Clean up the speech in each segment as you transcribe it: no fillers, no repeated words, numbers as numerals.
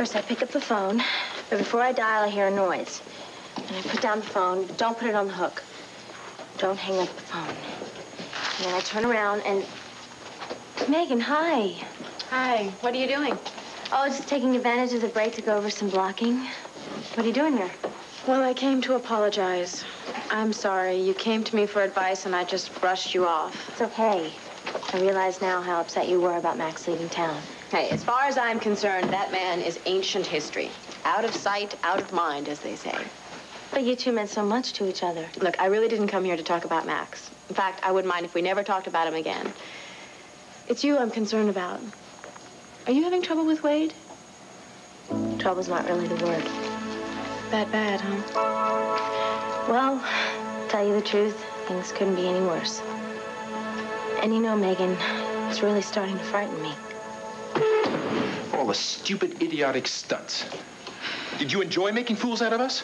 First, I pick up the phone, but before I dial, I hear a noise. And I put down the phone, but don't put it on the hook. Don't hang up the phone. And then I turn around and... Megan, hi. Hi. What are you doing? Oh, just taking advantage of the break to go over some blocking. What are you doing here? Well, I came to apologize. I'm sorry. You came to me for advice, and I just brushed you off. It's okay. I realize now how upset you were about Max leaving town. Hey, as far as I'm concerned, that man is ancient history. Out of sight, out of mind, as they say. But you two meant so much to each other. Look, I really didn't come here to talk about Max. In fact, I wouldn't mind if we never talked about him again. It's you I'm concerned about. Are you having trouble with Wade? Trouble's not really the word. That bad, huh? Well, to tell you the truth, things couldn't be any worse. And you know, Megan, it's really starting to frighten me. All the stupid, idiotic stunts. Did you enjoy making fools out of us?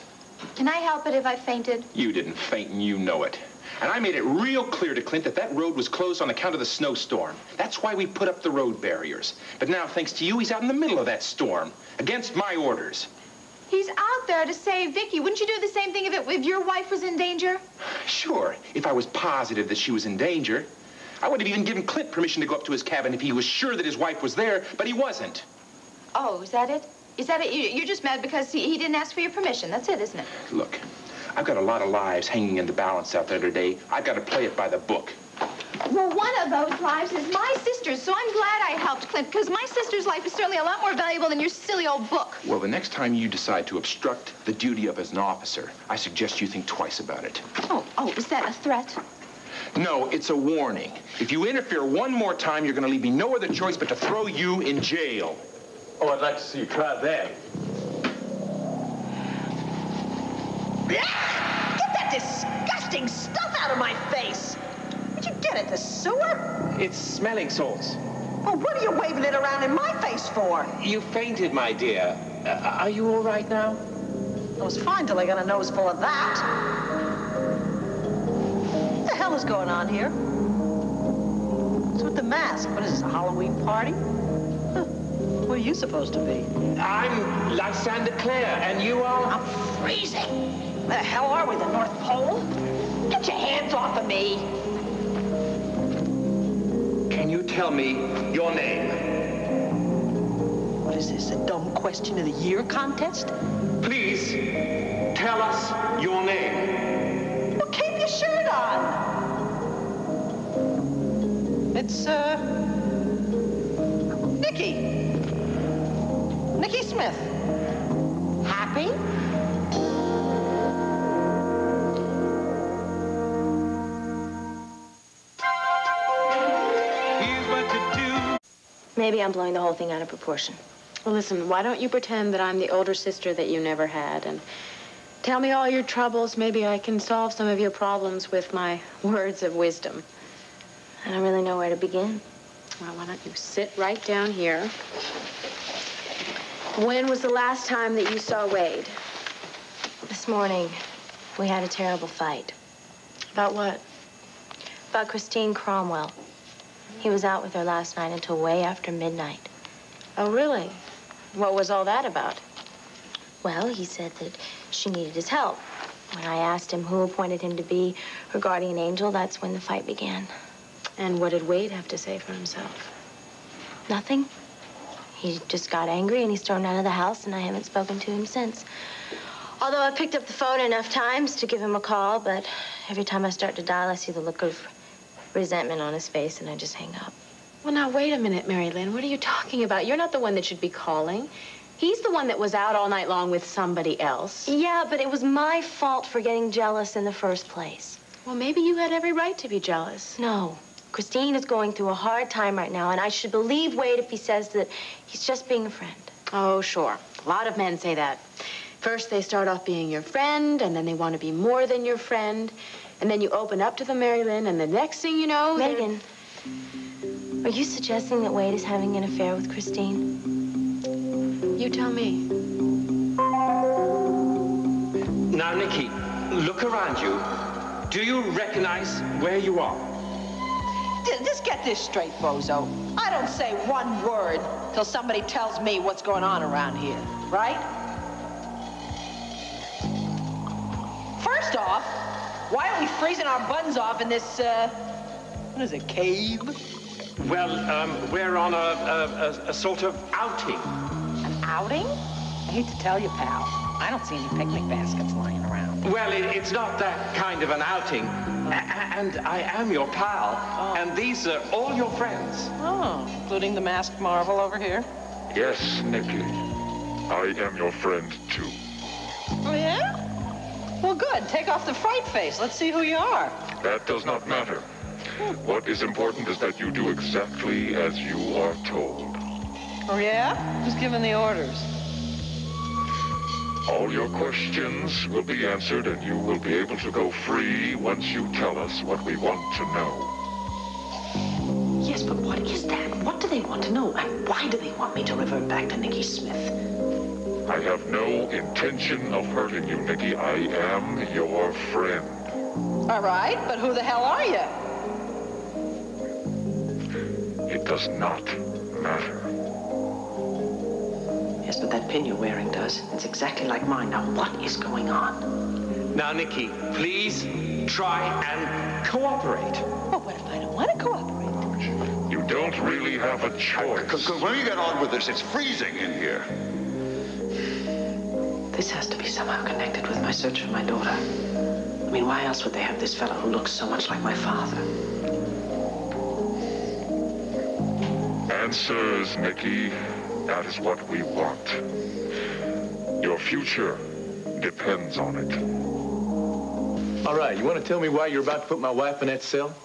Can I help it if I fainted? You didn't faint, and you know it. And I made it real clear to Clint that that road was closed on account of the snowstorm. That's why we put up the road barriers. But now, thanks to you, he's out in the middle of that storm, against my orders. He's out there to save Vicky. Wouldn't you do the same thing if your wife was in danger? Sure, if I was positive that she was in danger. I would have even given Clint permission to go up to his cabin if he was sure that his wife was there, but he wasn't. Oh, is that it? Is that it? You're just mad because he didn't ask for your permission. That's it, isn't it? Look, I've got a lot of lives hanging in the balance out there today. I've got to play it by the book. Well, one of those lives is my sister's, so I'm glad I helped Clint, because my sister's life is certainly a lot more valuable than your silly old book. Well, the next time you decide to obstruct the duty of as an officer, I suggest you think twice about it. Oh, is that a threat? No, it's a warning. If you interfere one more time, you're going to leave me no other choice but to throw you in jail. Oh, I'd like to see you try that. Get that disgusting stuff out of my face! Where'd you get it, the sewer? It's smelling salts. Well, what are you waving it around in my face for? You fainted, my dear. Are you all right now? I was fine till I got a nose full of that. What the hell is going on here? What's with the mask? What is this, a Halloween party? Huh. What are you supposed to be? I'm La Santa Claire, and you are? I'm freezing. Where the hell are we, the North Pole? Get your hands off of me. Can you tell me your name? What is this, a dumb question of the year contest? Please, tell us your name. Well, keep your shirt on. It's, Nikki. Nikki Smith. Happy? Maybe I'm blowing the whole thing out of proportion. Well, listen, why don't you pretend that I'm the older sister that you never had, and tell me all your troubles. Maybe I can solve some of your problems with my words of wisdom. I don't really know where to begin. Well, why don't you sit right down here. When was the last time that you saw Wade? This morning, we had a terrible fight. About what? About Christine Cromwell. He was out with her last night until way after midnight. Oh, really? What was all that about? Well, he said that she needed his help. When I asked him who appointed him to be her guardian angel, that's when the fight began. And what did Wade have to say for himself? Nothing. He just got angry and he's thrown out of the house, and I haven't spoken to him since. Although I picked up the phone enough times to give him a call, but every time I start to dial, I see the look of resentment on his face, and I just hang up. Well, now, wait a minute, Mary Lynn. What are you talking about? You're not the one that should be calling. He's the one that was out all night long with somebody else. Yeah, but it was my fault for getting jealous in the first place. Well, maybe you had every right to be jealous. No. Christine is going through a hard time right now, and I should believe Wade if he says that he's just being a friend. Oh, sure. A lot of men say that. First, they start off being your friend, and then they want to be more than your friend. And then you open up to them, Mary Lynn, and the next thing you know, Megan, are you suggesting that Wade is having an affair with Christine? You tell me. Now, Nikki, look around you. Do you recognize where you are? Did just get this straight, Bozo. I don't say one word till somebody tells me what's going on around here, right? First off, why are we freezing our buns off in this, what is it, cave? Well, we're on a sort of outing. An outing? I hate to tell you, pal. I don't see any picnic baskets lying around. Well, it's not that kind of an outing. And I am your pal. Oh. And these are all your friends. Oh, including the masked marvel over here? Yes, Nicky. I am your friend, too. Oh, yeah? Well, good. Take off the fright face. Let's see who you are. That does not matter. What is important is that you do exactly as you are told. Oh, yeah? Who's giving the orders? All your questions will be answered, and you will be able to go free once you tell us what we want to know. Yes, but what is that? What do they want to know? And why do they want me to revert back to Nicky Smith? I have no intention of hurting you, Nicky. I am your friend. All right, but who the hell are you? It does not matter. Yes, but that pin you're wearing does. It's exactly like mine. Now, what is going on? Now, Nicky, please try and cooperate. Well, what if I don't want to cooperate? You don't really have a choice. Because when we get on with this, it's freezing in here. This has to be somehow connected with my search for my daughter. I mean, why else would they have this fellow who looks so much like my father? Answers, Nicky. That is what we want. Your future depends on it. All right, you want to tell me why you're about to put my wife in that cell?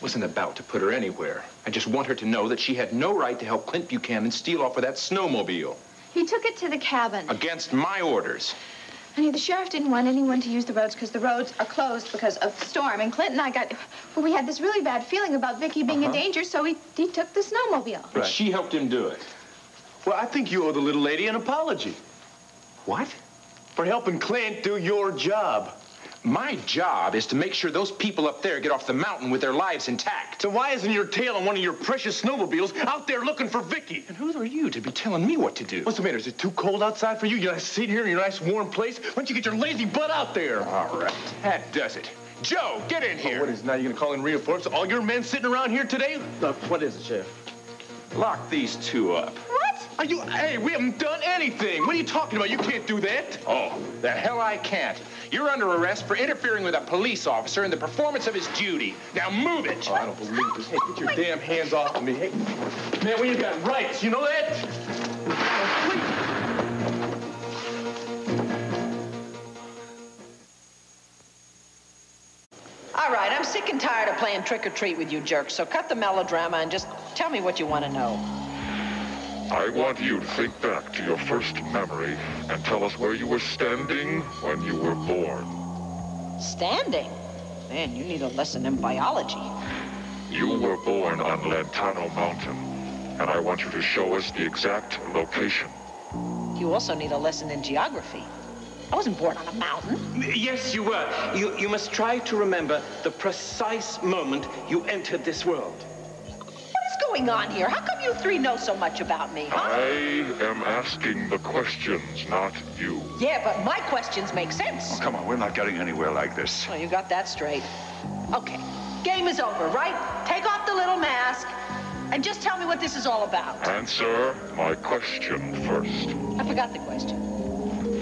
Wasn't about to put her anywhere. I just want her to know that she had no right to help Clint Buchanan steal off of that snowmobile. He took it to the cabin. Against my orders. Honey, the sheriff didn't want anyone to use the roads because the roads are closed because of the storm. And Clint and I we had this really bad feeling about Vicky being in danger, so he took the snowmobile. But she helped him do it. Well, I think you owe the little lady an apology. What? For helping Clint do your job. My job is to make sure those people up there get off the mountain with their lives intact. So why isn't your tail on one of your precious snowmobiles out there looking for Vicky? And who are you to be telling me what to do? What's the matter? Is it too cold outside for you? You gotta sit here in your nice warm place? Why don't you get your lazy butt out there? All right, that does it. Joe, get in here. Oh, what is it now? You gonna call in reinforcements? All your men sitting around here today? What is it, Sheriff? Lock these two up. Are you? Hey, we haven't done anything. What are you talking about? You can't do that. Oh, the hell I can't. You're under arrest for interfering with a police officer in the performance of his duty. Now move it. Oh, I don't believe this. Hey, get your damn hands off of me. Hey, man, we ain't got rights. You know that? All right, I'm sick and tired of playing trick-or-treat with you jerks, so cut the melodrama and just tell me what you want to know. I want you to think back to your first memory and tell us where you were standing when you were born. Standing? Man, you need a lesson in biology. You were born on Lantano Mountain, and I want you to show us the exact location. You also need a lesson in geography. I wasn't born on a mountain. Yes, you were. You must try to remember the precise moment you entered this world. What's going on here? How come you three know so much about me, huh? I am asking the questions, not you. Yeah, but my questions make sense. Oh, come on, we're not getting anywhere like this. Well, you got that straight. Okay, game is over, right? Take off the little mask and just tell me what this is all about. Answer my question first. I forgot the question.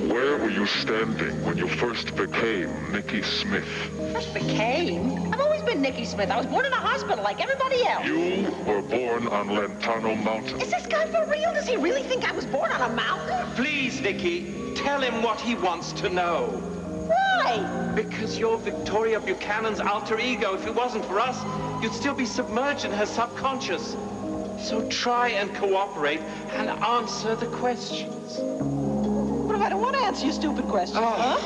Where were you standing when you first became Nicky Smith? First became? I've always been Nicky Smith. I was born in a hospital like everybody else. You were born on Lantano Mountain. Is this guy for real? Does he really think I was born on a mountain? Please, Nicky, tell him what he wants to know. Why? Because you're Victoria Buchanan's alter ego. If it wasn't for us, you'd still be submerged in her subconscious. So try and cooperate and answer the questions. What if I don't want to answer your stupid questions, huh?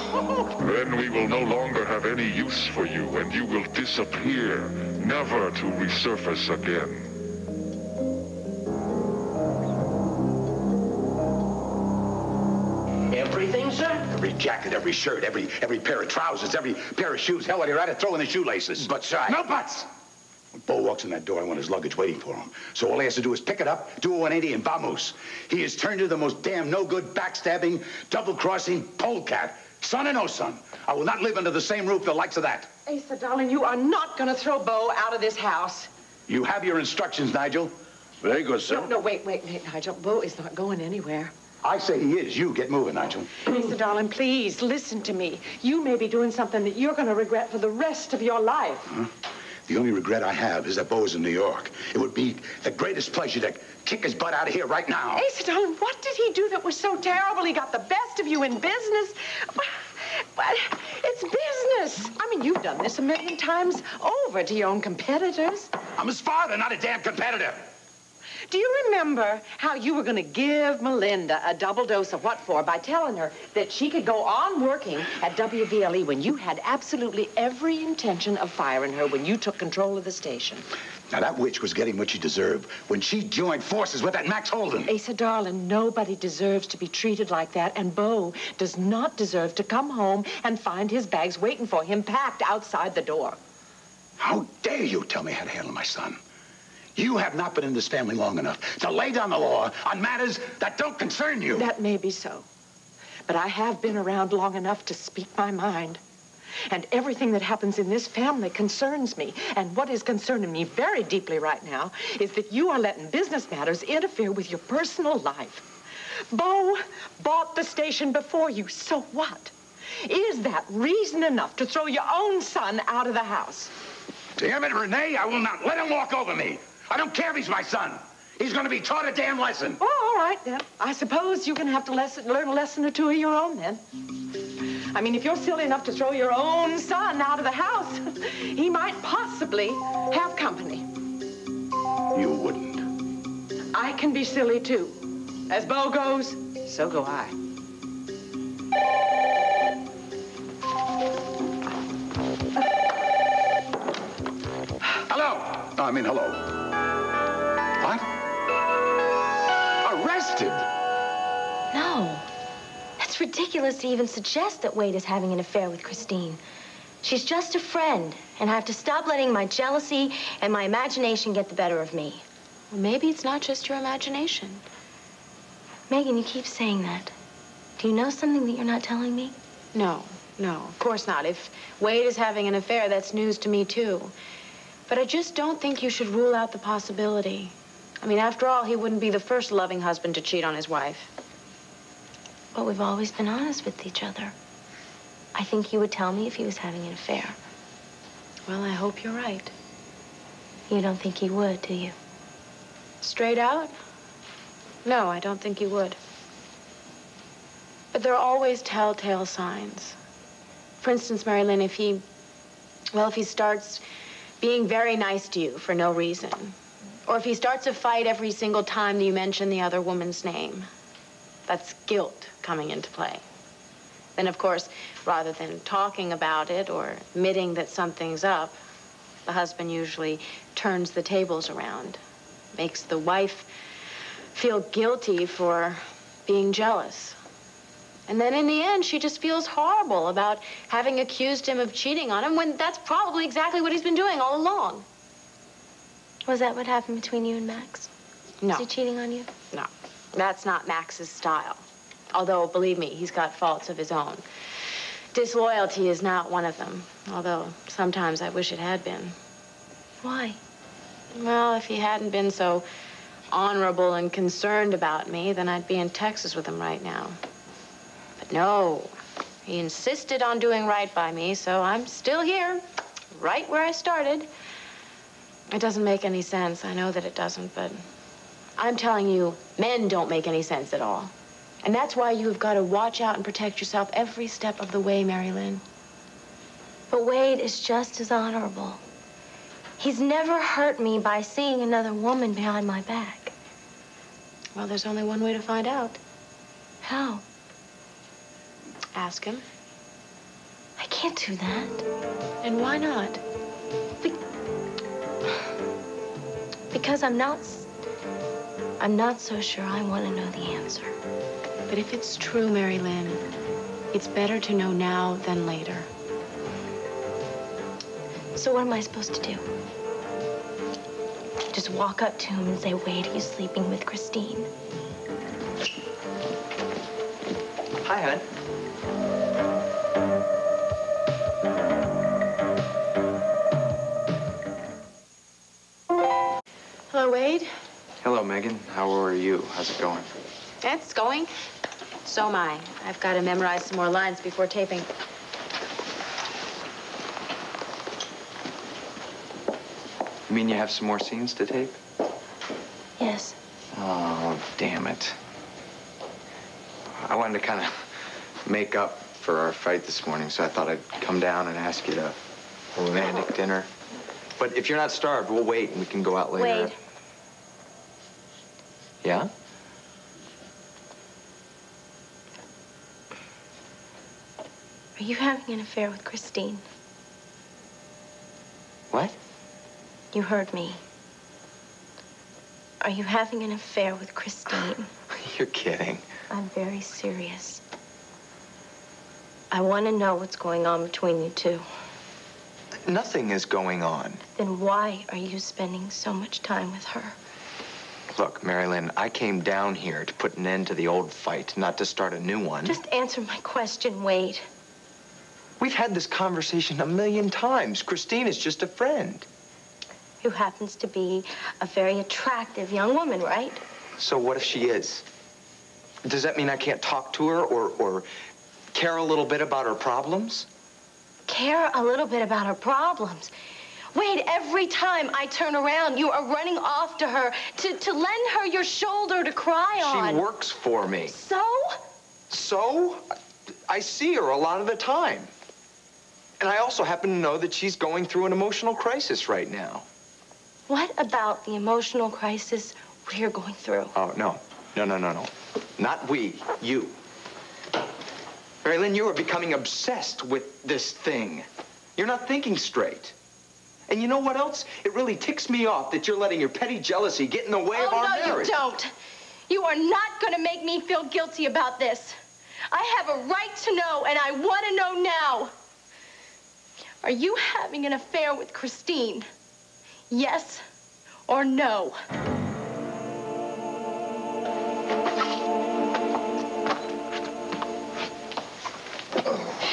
Then we will no longer have any use for you, and you will disappear, never to resurface again. Everything, sir? Every jacket, every shirt, every pair of trousers, every pair of shoes. Hell, when you're at it, throw in the shoelaces. But, sir, No buts! When Bo walks in that door, I want his luggage waiting for him. So all he has to do is pick it up, do a 180, and vamos. He has turned into the most damn no-good, backstabbing, double-crossing polecat. Son or no son, I will not live under the same roof the likes of that. Asa, darling, you are not going to throw Bo out of this house. You have your instructions, Nigel. Very good, sir. No, wait, Nigel. Bo is not going anywhere. I say he is. You get moving, Nigel. Asa, darling, please listen to me. You may be doing something that you're going to regret for the rest of your life. Huh? The only regret I have is that Bo is in New York. It would be the greatest pleasure to kick his butt out of here right now. Asa, darling, what did he do that was so terrible? He got the best of you in business. But it's business. I mean, you've done this a million times over to your own competitors. I'm his father, not a damn competitor. Do you remember how you were going to give Melinda a double dose of what for by telling her that she could go on working at WVLE when you had absolutely every intention of firing her when you took control of the station? Now, that witch was getting what she deserved when she joined forces with that Max Holden. Asa, darling, nobody deserves to be treated like that, and Bo does not deserve to come home and find his bags waiting for him packed outside the door. How dare you tell me how to handle my son? You have not been in this family long enough to lay down the law on matters that don't concern you. That may be so, but I have been around long enough to speak my mind. And everything that happens in this family concerns me. And what is concerning me very deeply right now is that you are letting business matters interfere with your personal life. Bo bought the station before you, so what? Is that reason enough to throw your own son out of the house? Damn it, Renee, I will not let him walk over me. I don't care if he's my son. He's going to be taught a damn lesson. Oh, all right, then. I suppose you're going to have to learn a lesson or two of your own, then. I mean, if you're silly enough to throw your own son out of the house, he might possibly have company. You wouldn't. I can be silly, too. As Bo goes, so go I. Hello. What? Arrested? No. That's ridiculous to even suggest that Wade is having an affair with Christine. She's just a friend, and I have to stop letting my jealousy and my imagination get the better of me. Well, maybe it's not just your imagination. Megan, you keep saying that. Do you know something that you're not telling me? No, of course not. If Wade is having an affair, that's news to me, too. But I just don't think you should rule out the possibility. I mean, after all, he wouldn't be the first loving husband to cheat on his wife. But we've always been honest with each other. I think he would tell me if he was having an affair. Well, I hope you're right. You don't think he would, do you? Straight out? No, I don't think he would. But there are always telltale signs. For instance, Mary Lynn, if he starts being very nice to you for no reason, or if he starts a fight every single time that you mention the other woman's name, that's guilt coming into play. Then, of course, rather than talking about it or admitting that something's up, the husband usually turns the tables around, makes the wife feel guilty for being jealous. And then in the end, she just feels horrible about having accused him of cheating on him when that's probably exactly what he's been doing all along. Was that what happened between you and Max? No. Was he cheating on you? No. That's not Max's style. Although, believe me, he's got faults of his own. Disloyalty is not one of them, although sometimes I wish it had been. Why? Well, if he hadn't been so honorable and concerned about me, then I'd be in Texas with him right now. But no, he insisted on doing right by me, so I'm still here, right where I started. It doesn't make any sense. I know that it doesn't, but I'm telling you, men don't make any sense at all. And that's why you've got to watch out and protect yourself every step of the way, Mary Lynn. But Wade is just as honorable. He's never hurt me by seeing another woman behind my back. Well, there's only one way to find out. How? Ask him. I can't do that. And why not? Because I'm not so sure I want to know the answer. But if it's true, Mary Lynn, it's better to know now than later. So what am I supposed to do? just walk up to him and say, Wade, are you sleeping with Christine? Hi, hon. Hello, Wade. Hello, Megan. How are you? How's it going? It's going. So am I. I've got to memorize some more lines before taping. You mean you have some more scenes to tape? Yes. Oh, damn it. I wanted to kind of make up for our fight this morning, so I thought I'd come down and ask you to a romantic dinner. But if you're not starved, we'll wait and we can go out later. Wade. Yeah? Are you having an affair with Christine? What? You heard me. Are you having an affair with Christine? You're kidding. I'm very serious. I want to know what's going on between you two. Nothing is going on. Then why are you spending so much time with her? Look, Mary Lynn, I came down here to put an end to the old fight, not to start a new one. Just answer my question, Wade. We've had this conversation a million times. Christine is just a friend. Who happens to be a very attractive young woman, right? So what if she is? Does that mean I can't talk to her or care a little bit about her problems? Care a little bit about her problems? Wade, every time I turn around, you are running off to her to lend her your shoulder to cry on. She works for me. So? So? I see her a lot of the time. And I also happen to know that she's going through an emotional crisis right now. What about the emotional crisis we're going through? Oh, no. No. Not we. You. Mary Lynn, you are becoming obsessed with this thing. You're not thinking straight. And you know what else? It really ticks me off that you're letting your petty jealousy get in the way of our marriage. Oh, no, you don't. You are not going to make me feel guilty about this. I have a right to know, and I want to know now. Are you having an affair with Christine? Yes or no?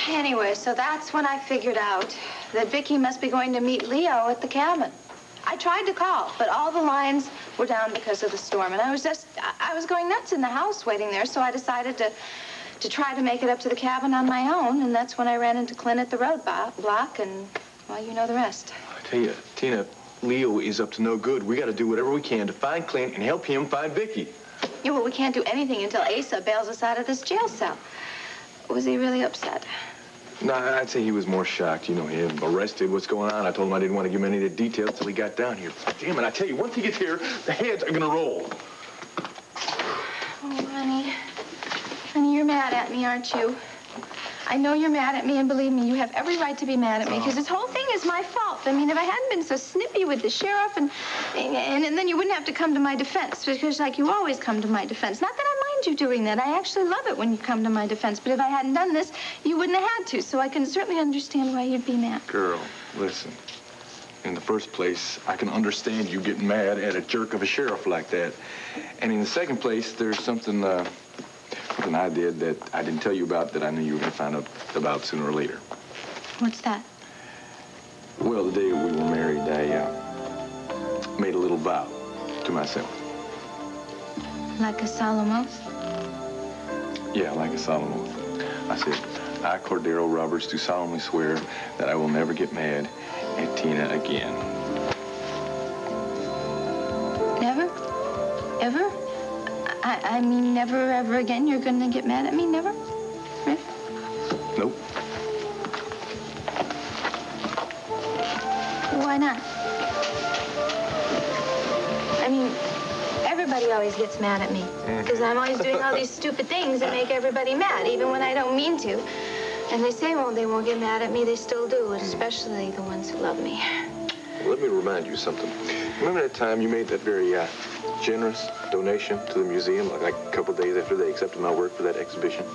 Anyway, so that's when I figured out that Vicky must be going to meet Leo at the cabin. I tried to call, but all the lines were down because of the storm, and I was going nuts in the house waiting there, so I decided to try to make it up to the cabin on my own, and that's when I ran into Clint at the road block, and, well, you know the rest. I tell you, Tina, Leo is up to no good. We got to do whatever we can to find Clint and help him find Vicky. Yeah, well, we can't do anything until Asa bails us out of this jail cell. Was he really upset? No, I'd say he was more shocked. You know him. Arrested, what's going on? I told him I didn't want to give him any of the details till he got down here. Damn it, I tell you, once he gets here, the heads are gonna roll. Oh, honey. Honey, you're mad at me, aren't you? I know you're mad at me, and believe me, you have every right to be mad at me, because this whole thing is my fault. I mean, if I hadn't been so snippy with the sheriff, and then you wouldn't have to come to my defense, because, like, you always come to my defense. Not that I mind you doing that. I actually love it when you come to my defense, but if I hadn't done this, you wouldn't have had to, so I can certainly understand why you'd be mad. Girl, listen. In the first place, I can understand you getting mad at a jerk of a sheriff like that. And in the second place, there's something I did that I didn't tell you about that I knew you were going to find out about sooner or later. What's that? Well, the day we were married, I made a little vow to myself. Like a solemn oath? Yeah, like a solemn oath. I said, I, Cordero Roberts, do solemnly swear that I will never get mad at Tina again. Never? Ever? I mean, never, ever again you're gonna get mad at me? Never? Really? Nope. Why not? I mean, everybody always gets mad at me. Because I'm always doing all these stupid things that make everybody mad, even when I don't mean to. And they say, well, they won't get mad at me. They still do, especially the ones who love me. Well, let me remind you something. Remember that time you made that very generous donation to the museum, like a couple of days after they accepted my work for that exhibition?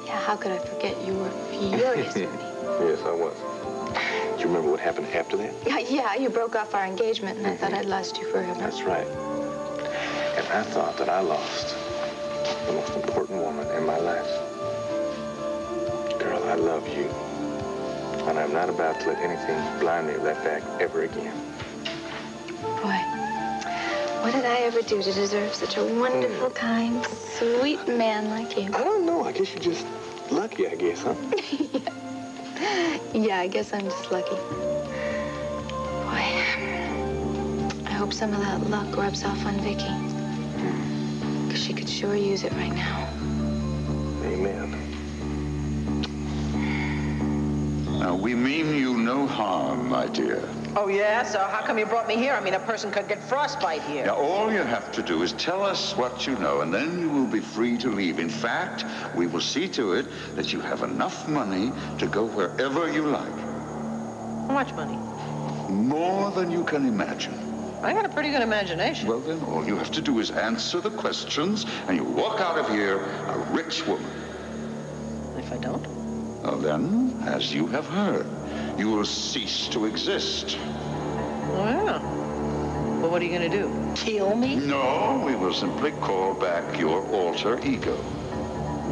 Yeah, how could I forget? You were furious with me. Yes, I was. you remember what happened after that? Yeah, you broke off our engagement, and I thought I'd lost you forever. That's right. And I thought that I lost the most important woman in my life. Girl, I love you. And I'm not about to let anything blind me of that fact ever again. Boy, what did I ever do to deserve such a wonderful, kind, sweet man like you? I don't know. I guess you're just lucky, I guess, huh? Yeah, I guess I'm just lucky. Boy, I hope some of that luck rubs off on Vicky. Because she could sure use it right now. Amen. Now, we mean you no harm, my dear. Oh, yeah? So how come you brought me here? I mean, a person could get frostbite here. Now, all you have to do is tell us what you know, and then you will be free to leave. In fact, we will see to it that you have enough money to go wherever you like. How much money? More than you can imagine. I got a pretty good imagination. Well, then, all you have to do is answer the questions, and you walk out of here a rich woman. If I don't? Well, then, as you have heard, you will cease to exist. Oh, yeah. Well, what are you going to do? Kill me? No, we will simply call back your alter ego.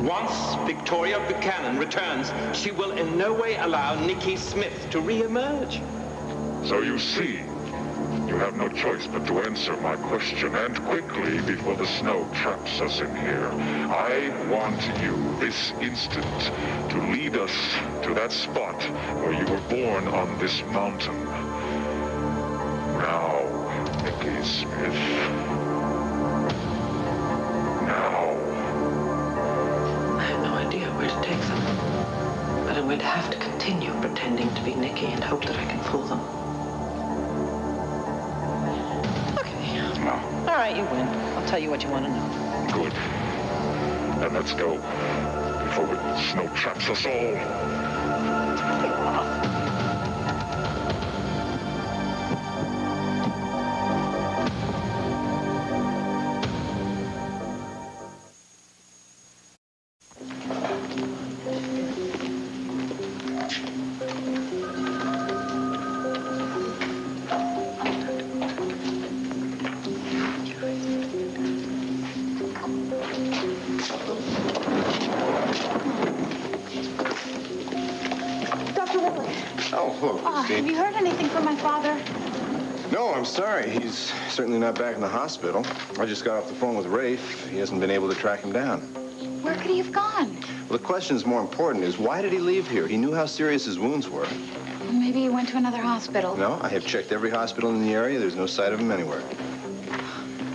Once Victoria Buchanan returns, she will in no way allow Nikki Smith to re-emerge. So you see, you have no choice but to answer my question, and quickly, before the snow traps us in here. I want you, this instant, to lead us to that spot where you were born on this mountain. Now, Nikki Smith. Now. I have no idea where to take them. But I'm going to have to continue pretending to be Nikki and hope that I can fool them. All right, you win. I'll tell you what you want to know. Good. Then let's go. Before the snow traps us all. Have you heard anything from my father? No, I'm sorry. He's certainly not back in the hospital. I just got off the phone with Rafe. He hasn't been able to track him down. Where could he have gone? Well, the question's more important is why did he leave here? He knew how serious his wounds were. Maybe he went to another hospital. No, I have checked every hospital in the area. There's no sight of him anywhere.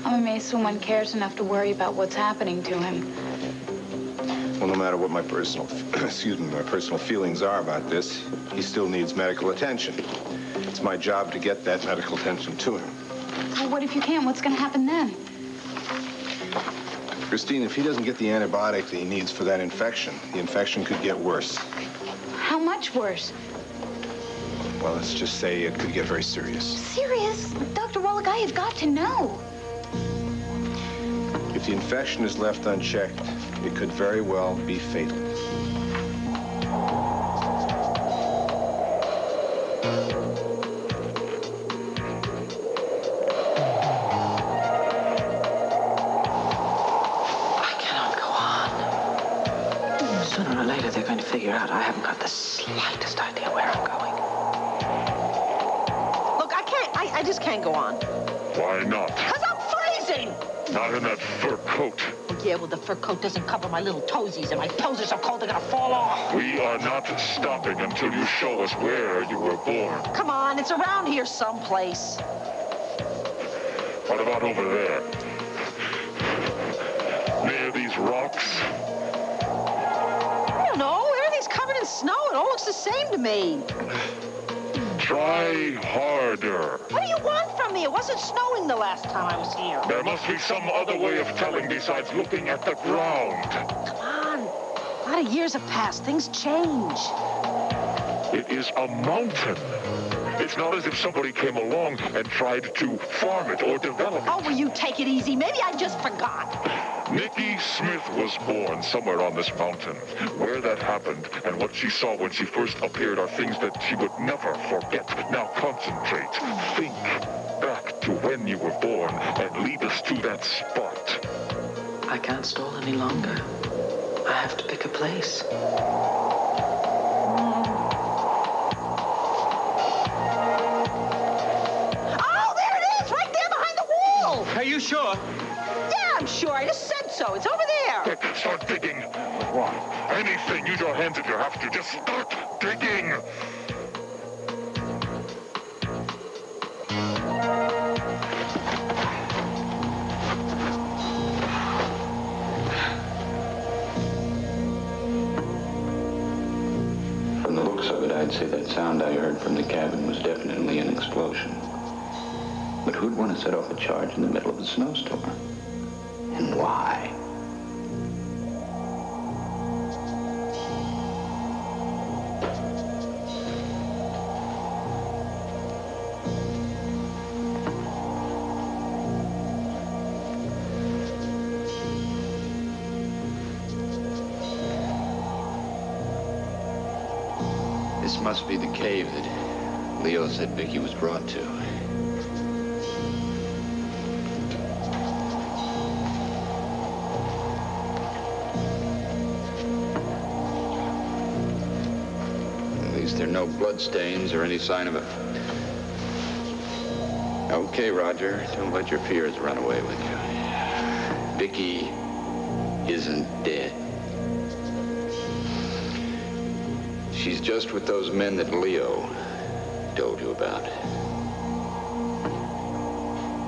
I'm amazed someone cares enough to worry about what's happening to him. Well, no matter what my personal, my personal feelings are about this, he still needs medical attention. It's my job to get that medical attention to him. Well, what if you can't? What's going to happen then? Christine, if he doesn't get the antibiotic that he needs for that infection, the infection could get worse. How much worse? Well, let's just say it could get very serious. Serious? Dr. Wallach, I have got to know. If the infection is left unchecked, it could very well be fatal. Sooner or later, they're going to figure out I haven't got the slightest idea where I'm going. Look, I just can't go on. Why not? Because I'm freezing! Not in that fur coat. Oh, yeah, well, the fur coat doesn't cover my little toesies, and my toes are so cold they're gonna fall off. We are not stopping until you show us where you were born. Come on, it's around here someplace. What about over there? Near these rocks? I don't know. Everything's covered in snow. It all looks the same to me. Try harder. What do you want from me? It wasn't snowing the last time I was here. There must be some other way of telling besides looking at the ground. Come on. A lot of years have passed. Things change. It is a mountain. It's not as if somebody came along and tried to farm it or develop it. Oh, will you take it easy? Maybe I just forgot. Nikki Smith was born somewhere on this mountain. Where that happened and what she saw when she first appeared are things that she would never forget. Now concentrate. Think back to when you were born and lead us to that spot. I can't stall any longer. I have to pick a place. Oh, there it is! Right there behind the wall! Are you sure? Yeah, I'm sure. I just said so. It's over there. Start digging. What? Anything. Use your hands if you have to. Just start digging. From the looks of it, I'd say that sound I heard from the cabin was definitely an explosion. But who'd want to set off a charge in the middle of a snowstorm? And why? This must be the cave that Leo said Vicky was brought to. At least there are no bloodstains or any sign of a... Okay, Roger, don't let your fears run away with you. Vicky isn't dead. She's just with those men that Leo told you about.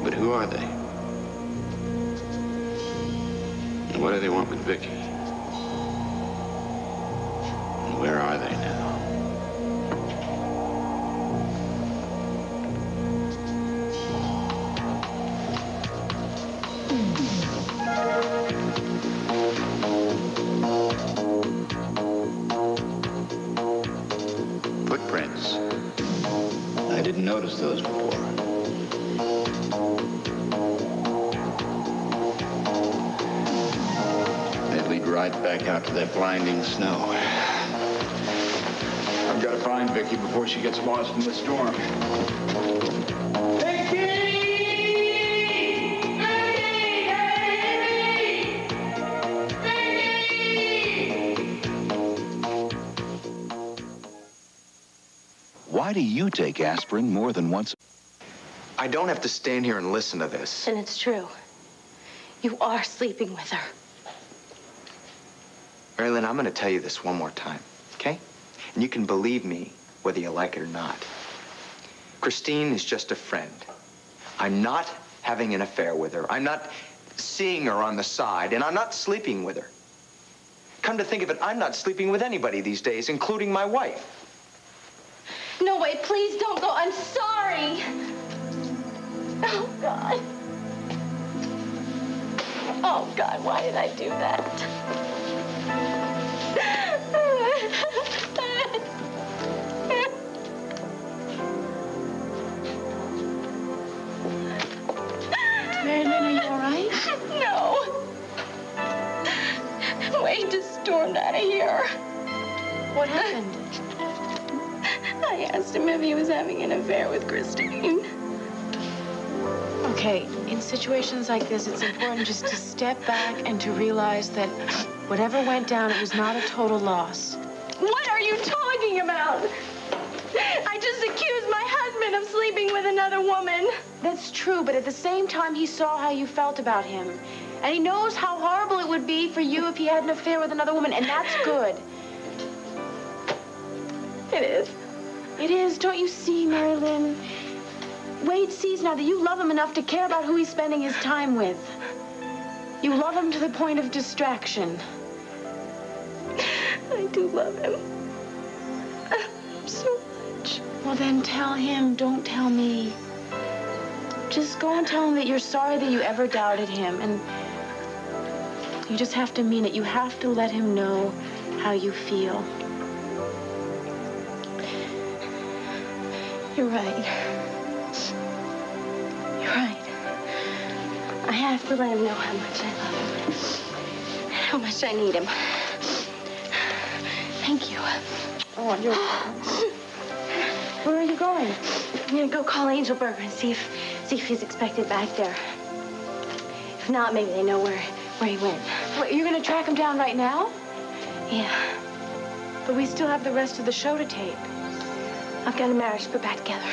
But who are they? And what do they want with Vicky? And where are they now? Footprints. I didn't notice those before. They lead right back out to that blinding snow. I've got to find Vicky before she gets lost in the storm. Why do you take aspirin more than once? I don't have to stand here and listen to this. And it's true. You are sleeping with her. Mary Lynn, I'm going to tell you this one more time, okay? And you can believe me whether you like it or not. Christine is just a friend. I'm not having an affair with her. I'm not seeing her on the side, and I'm not sleeping with her. Come to think of it, I'm not sleeping with anybody these days, including my wife. No, wait, please don't go. I'm sorry. Oh, God. Oh, God, why did I do that? Mary Lynn, are you all right? No. Wade just stormed out of here. What happened? I asked him if he was having an affair with Christine. Okay, in situations like this, it's important just to step back and to realize that whatever went down, it was not a total loss. What are you talking about? I just accused my husband of sleeping with another woman. That's true, but at the same time, he saw how you felt about him. And he knows how horrible it would be for you if he had an affair with another woman, and that's good. It is. It is. Don't you see, Mary Lynn? Wade sees now that you love him enough to care about who he's spending his time with. You love him to the point of distraction. I do love him. So much. Well, then tell him. Don't tell me. Just go and tell him that you're sorry that you ever doubted him. And you just have to mean it. You have to let him know how you feel. You're right. You're right. I have to let him know how much I love him. How much I need him. Thank you. Oh, you're... Where are you going? I'm gonna go call Angelberger and see if he's expected back there. If not, maybe they know where he went. Wait, you're gonna track him down right now? Yeah. But we still have the rest of the show to tape. I've got a marriage to put back together.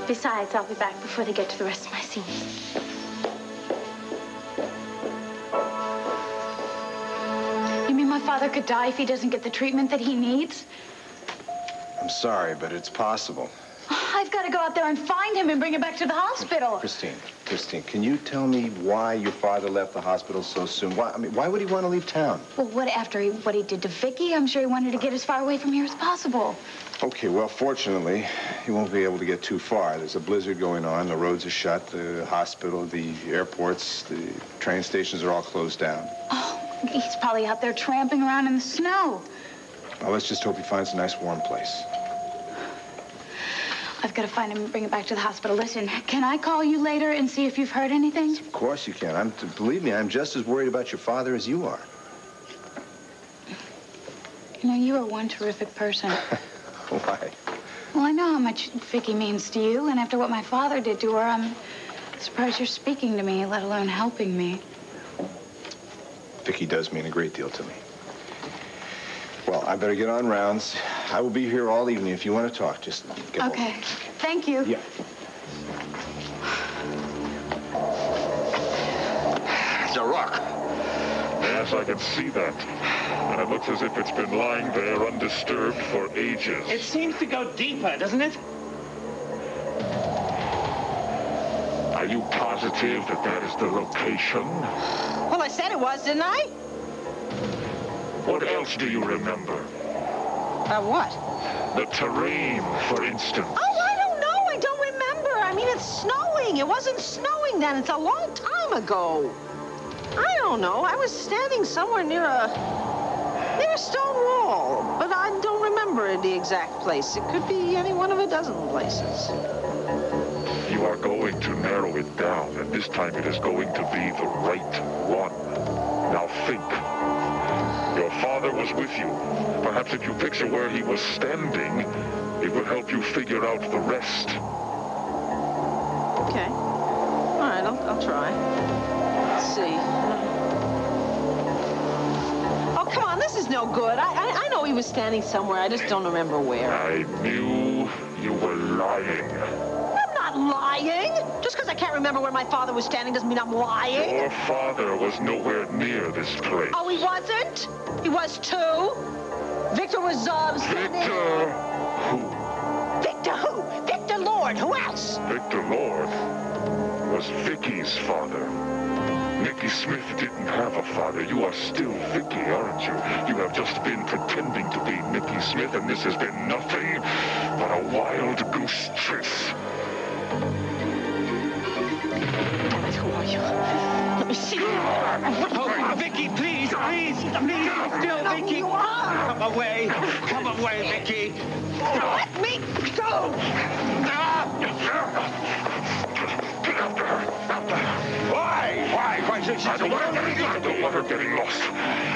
Besides, I'll be back before they get to the rest of my scenes. You mean my father could die if he doesn't get the treatment that he needs? I'm sorry, but it's possible. I've got to go out there and find him and bring him back to the hospital. Christine, can you tell me why your father left the hospital so soon? Why would he want to leave town? Well, what he did to Vicky, I'm sure he wanted to get as far away from here as possible. Okay, well, fortunately, he won't be able to get too far. There's a blizzard going on. The roads are shut. The hospital, the airports, the train stations are all closed down. Oh, he's probably out there tramping around in the snow. Well, let's just hope he finds a nice warm place. I've got to find him and bring him back to the hospital. Listen, can I call you later and see if you've heard anything? Of course you can. Believe me, I'm just as worried about your father as you are. You know, you are one terrific person. Why? Well, I know how much Vicky means to you, and after what my father did to her, I'm surprised you're speaking to me, let alone helping me. Vicky does mean a great deal to me. Well, I better get on rounds. I will be here all evening if you want to talk. Just get home. Okay. Thank you. Yeah. It's a rock. Yes, I can see that. And it looks as if it's been lying there undisturbed for ages. It seems to go deeper, doesn't it? Are you positive that that is the location? Well, I said it was, didn't I? What else do you remember? What? The terrain, for instance. Oh, I don't know. I don't remember. I mean, it's snowing. It wasn't snowing then. It's a long time ago. I don't know. I was standing somewhere near a stone wall, but I don't remember the exact place. It could be any one of a dozen places. You are going to narrow it down, and this time it is going to be the right one. Now think. Your father was with you. Perhaps if you picture where he was standing, it will help you figure out the rest. Okay. All right, I'll try. Let's see. Oh, come on, this is no good. I know he was standing somewhere. I just don't remember where. I knew you were lying. I'm not lying. Just because I can't remember where my father was standing doesn't mean I'm lying. Your father was nowhere near this place. Oh, he wasn't? He was too? Victor was, standing... Victor who? Victor who? Victor Lord. Who else? Victor Lord was Vicky's father. Nicky Smith didn't have a father. You are still Vicky, aren't you? You have just been pretending to be Nicky Smith, and this has been nothing but a wild goose chase. Damn it, who are you? Let me see. Oh, Vicky, please, please, still, Vicky. You are. Come away, Vicky. Let me go. Get after her. Why? I don't want her getting lost.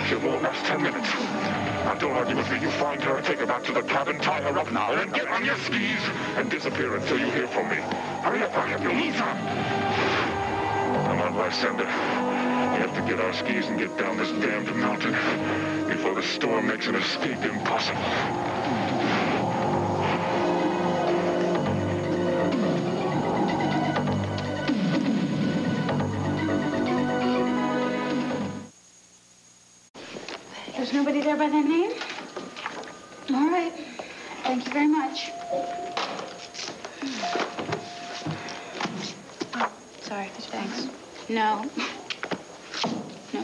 She won't last 10 minutes. Now don't argue with me. You find her, take her back to the cabin, tie her up now, and then get on your skis and disappear until you hear from me. Hurry up, you'll lose her. Come on, Lysander. We have to get our skis and get down this damned mountain before the storm makes an escape impossible. There's nobody there by that name? All right. Thank you very much. Oh, sorry. Thanks. No. No.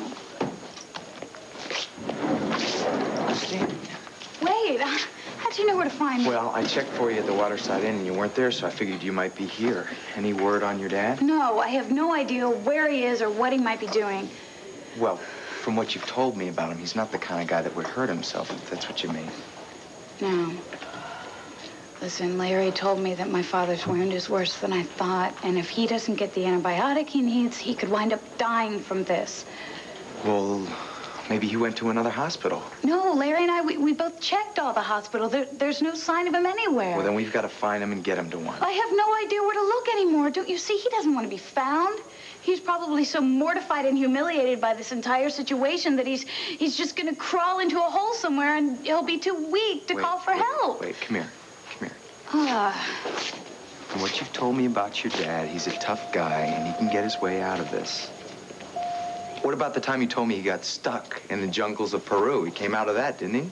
Wait. How'd you know where to find me? Well, I checked for you at the Waterside Inn, and you weren't there, so I figured you might be here. Any word on your dad? No, I have no idea where he is or what he might be doing. Well, from what you've told me about him, he's not the kind of guy that would hurt himself, if that's what you mean. No. Listen, Larry told me that my father's wound is worse than I thought, and if he doesn't get the antibiotic he needs, he could wind up dying from this. Well, maybe he went to another hospital. No, Larry and I, we both checked all the hospitals. There's no sign of him anywhere. Well, then we've got to find him and get him to one. I have no idea where to look anymore. Don't you see? He doesn't want to be found. He's probably so mortified and humiliated by this entire situation that he's just going to crawl into a hole somewhere and he'll be too weak to call for help. Wait, come here. Come here. Ah. From what you've told me about your dad, he's a tough guy and he can get his way out of this. What about the time you told me he got stuck in the jungles of Peru? He came out of that, didn't he?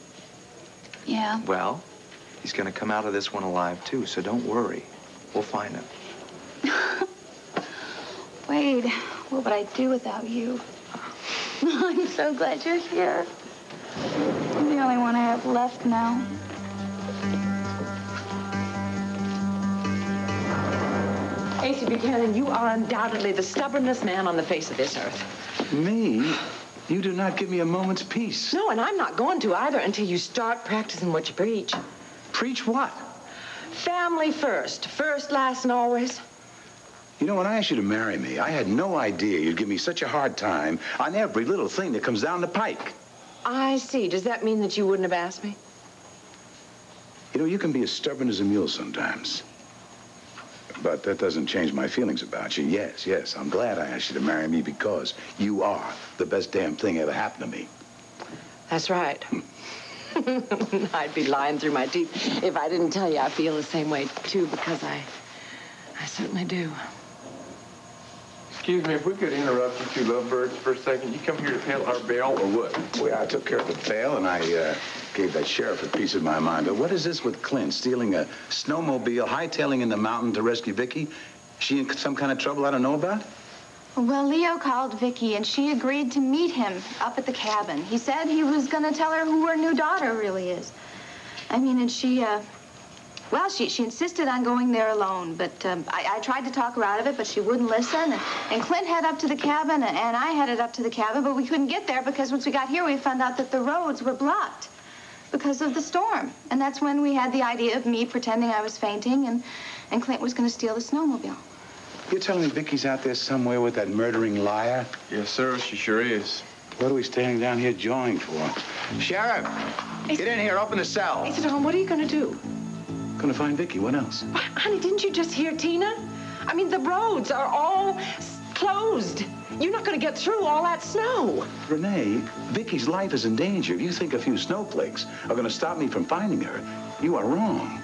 Yeah. Well, he's going to come out of this one alive, too, so don't worry. We'll find him. Wade, what would I do without you? I'm so glad you're here. You're the only one I have left now. A.C. Buchanan, you are undoubtedly the stubbornest man on the face of this earth. Me? You do not give me a moment's peace. No, and I'm not going to either until you start practicing what you preach. Preach what? Family first. First, last, and always. You know, when I asked you to marry me, I had no idea you'd give me such a hard time on every little thing that comes down the pike. I see. Does that mean that you wouldn't have asked me? You know, you can be as stubborn as a mule sometimes. But that doesn't change my feelings about you. Yes, I'm glad I asked you to marry me because you are the best damn thing ever happened to me. That's right. I'd be lying through my teeth if I didn't tell you I feel the same way, too, because I certainly do. Excuse me, if we could interrupt you two lovebirds for a second. You come here to pay our bail or what? Well, I took care of the bail and I gave that sheriff a piece of my mind. But what is this with Clint stealing a snowmobile, hightailing in the mountain to rescue Vicky? She in some kind of trouble I don't know about? Well, Leo called Vicky, and she agreed to meet him up at the cabin. He said he was going to tell her who her new daughter really is. I mean, and she insisted on going there alone, but I tried to talk her out of it, but she wouldn't listen. And Clint headed up to the cabin, and I headed up to the cabin, but we couldn't get there because once we got here, we found out that the roads were blocked because of the storm. And that's when we had the idea of me pretending I was fainting, and Clint was going to steal the snowmobile. You're telling me Vicky's out there somewhere with that murdering liar? Yes, sir, she sure is. What are we standing down here jawing for? Sheriff, get in here, open the cell. He said, Tom, what are you going to do? Gonna find Vicky, what else? Well, honey, didn't you just hear Tina? I mean, the roads are all closed. You're not going to get through all that snow. Renee, Vicky's life is in danger. If you think a few snowflakes are going to stop me from finding her, you are wrong.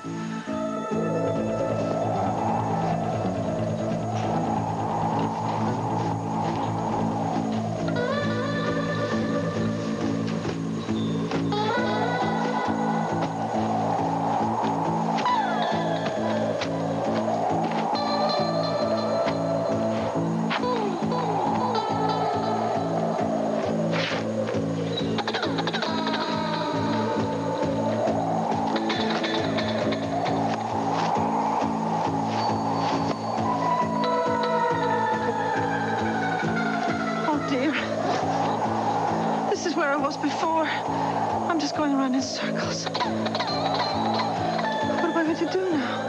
Before. I'm just going around in circles. What am I going to do now?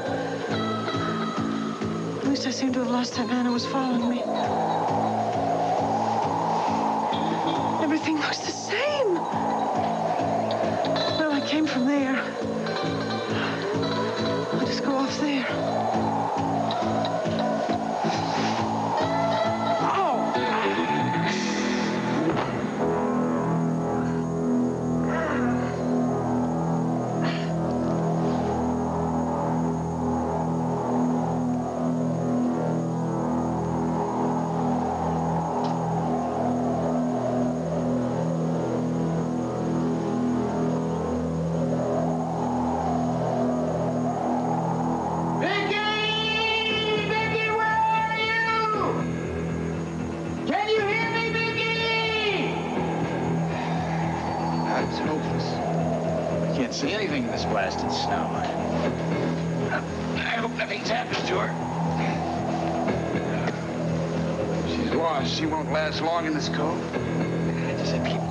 At least I seem to have lost that man who was following me. Everything looks the same. Well, I came from there. I'll just go off there. See anything in this blasted snow. I hope nothing's happened to her. She's lost. She won't last long in this cold. I just keep